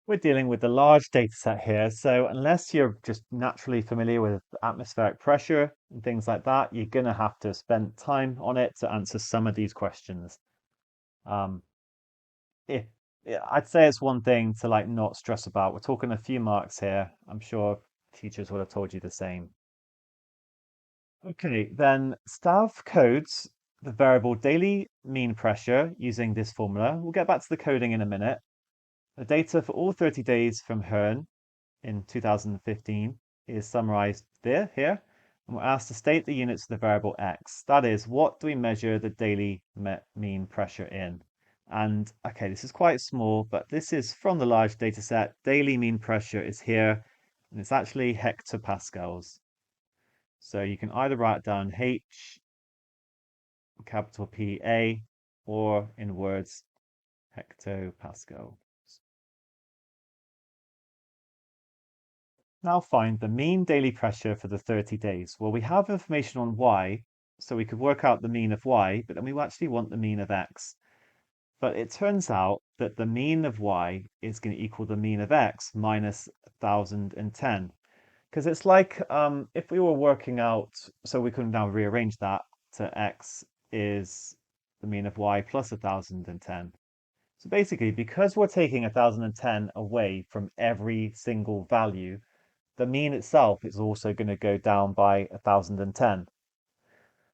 We're dealing with a large data set here, so unless you're just naturally familiar with atmospheric pressure and things like that, you're going to have to spend time on it to answer some of these questions. Um, if I'd say it's one thing to like not stress about. We're talking a few marks here. I'm sure teachers would have told you the same. Okay, then Stav codes the variable daily mean pressure using this formula. We'll get back to the coding in a minute. The data for all 30 days from Hearn in 2015 is summarized here, and we're asked to state the units of the variable x. That is, what do we measure the daily mean pressure in? And okay, this is quite small, but this is from the large data set. Daily mean pressure is here, and it's actually hectopascals. So you can either write down H, capital P A, or in words, hectopascal. Now find the mean daily pressure for the 30 days. Well, we have information on y, so we could work out the mean of y, but then we actually want the mean of x. But it turns out that the mean of y is going to equal the mean of x minus 1010. Because it's like if we were working out, so we can now rearrange that to x is the mean of y plus 1010. So basically, because we're taking 1010 away from every single value, the mean itself is also going to go down by 1010.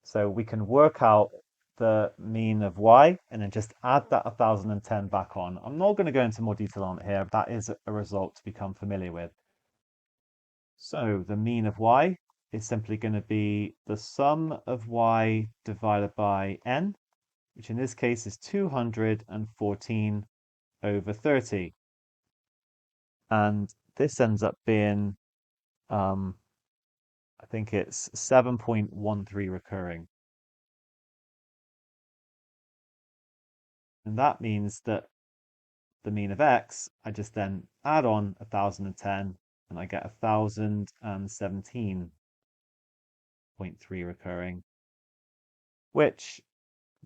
So we can work out the mean of y and then just add that 1010 back on. I'm not going to go into more detail on it here, but that is a result to become familiar with. So the mean of y is simply going to be the sum of y divided by n, which in this case is 214 over 30. And this ends up being um, I think it's 7.13 recurring. And that means that the mean of x, I just then add on 1010 and I get 1017.3 recurring, which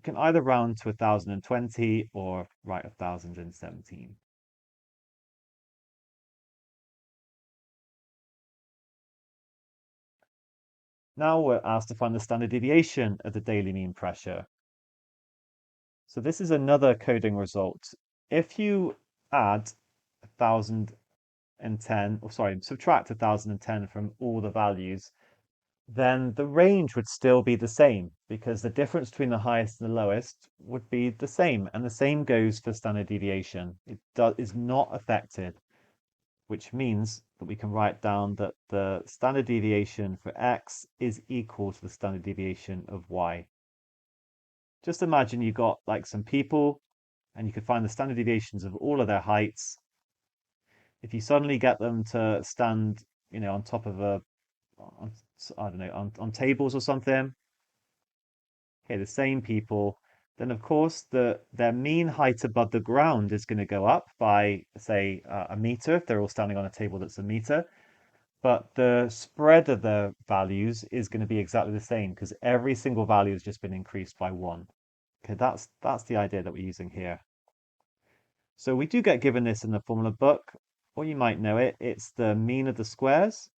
can either round to 1020 or write 1017. Now we're asked to find the standard deviation of the daily mean pressure. So this is another coding result. If you add 1010, or sorry, subtract 1010 from all the values, then the range would still be the same because the difference between the highest and the lowest would be the same. And the same goes for standard deviation. It is not affected, which means that we can write down that the standard deviation for x is equal to the standard deviation of y. Just imagine you got like some people and you could find the standard deviations of all of their heights. If you suddenly get them to stand, on top of on, I don't know, on tables or something, okay, the same people, then of course their mean height above the ground is going to go up by, say, a meter if they're all standing on a table that's a meter. But the spread of the values is going to be exactly the same because every single value has just been increased by one. Okay, that's the idea that we're using here. So we do get given this in the formula book, or you might know it. It's the mean of the squares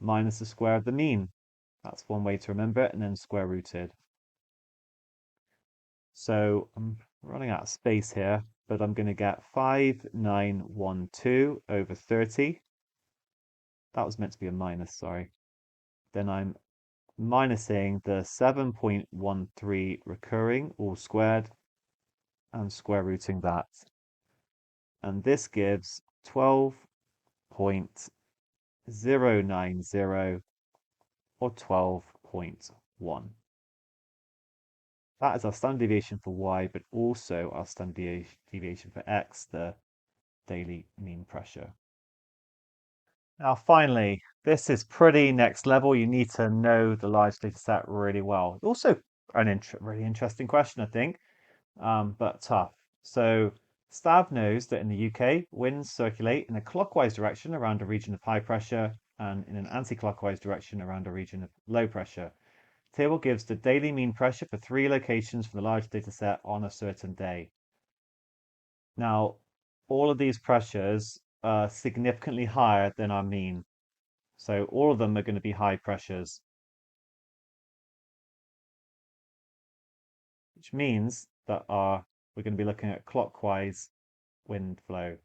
minus the square of the mean. That's one way to remember it, and then square rooted. So I'm running out of space here, but I'm going to get 5912 over 30. That was meant to be a minus, sorry. Then I'm minusing the 7.13 recurring, all squared, and square rooting that. And this gives 12.090 or 12.1. That is our standard deviation for y, but also our standard deviation for x, the daily mean pressure. Now, finally, this is pretty next level. You need to know the large data set really well. Also, really interesting question, I think, but tough. So, Stav knows that in the UK, winds circulate in a clockwise direction around a region of high pressure and in an anti-clockwise direction around a region of low pressure. Table gives the daily mean pressure for 3 locations for the large data set on a certain day. Now, all of these pressures are significantly higher than our mean. So all of them are going to be high pressures, which means that we're going to be looking at clockwise wind flow.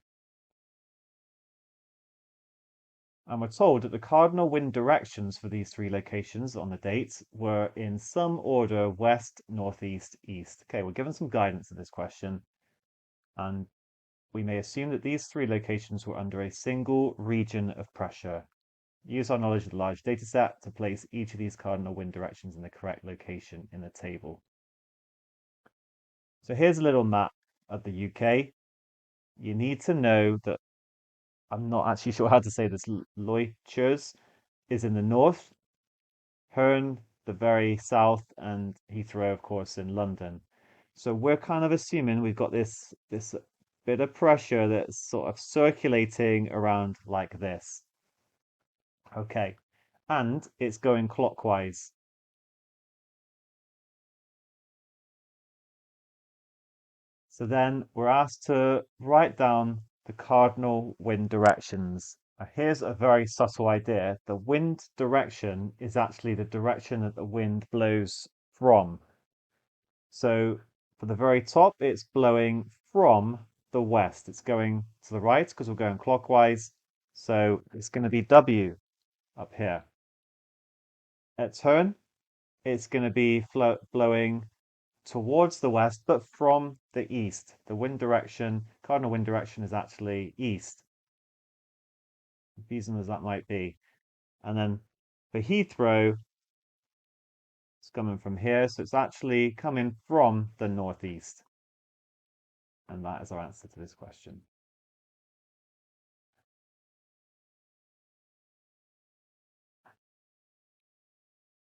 And we're told that the cardinal wind directions for these three locations on the dates were in some order west, northeast, east. Okay, we're given some guidance in this question, and we may assume that these three locations were under a single region of pressure. Use our knowledge of the large data set to place each of these cardinal wind directions in the correct location in the table. So here's a little map of the UK. You need to know that I'm not actually sure how to say this. Loitures is in the north, Herne the very south, and Heathrow, of course, in London. So we're kind of assuming we've got this bit of pressure that's sort of circulating around like this. Okay, and it's going clockwise. So then we're asked to write down the cardinal wind directions. Here's a very subtle idea. The wind direction is actually the direction that the wind blows from. So for the very top, it's blowing from the west. It's going to the right because we're going clockwise. So it's going to be W up here. At turn, it's going to be blowing towards the west, but from the east. The wind direction, cardinal wind direction is actually east, confusing as that might be. And then for Heathrow, it's coming from here, so it's actually coming from the northeast. And that is our answer to this question.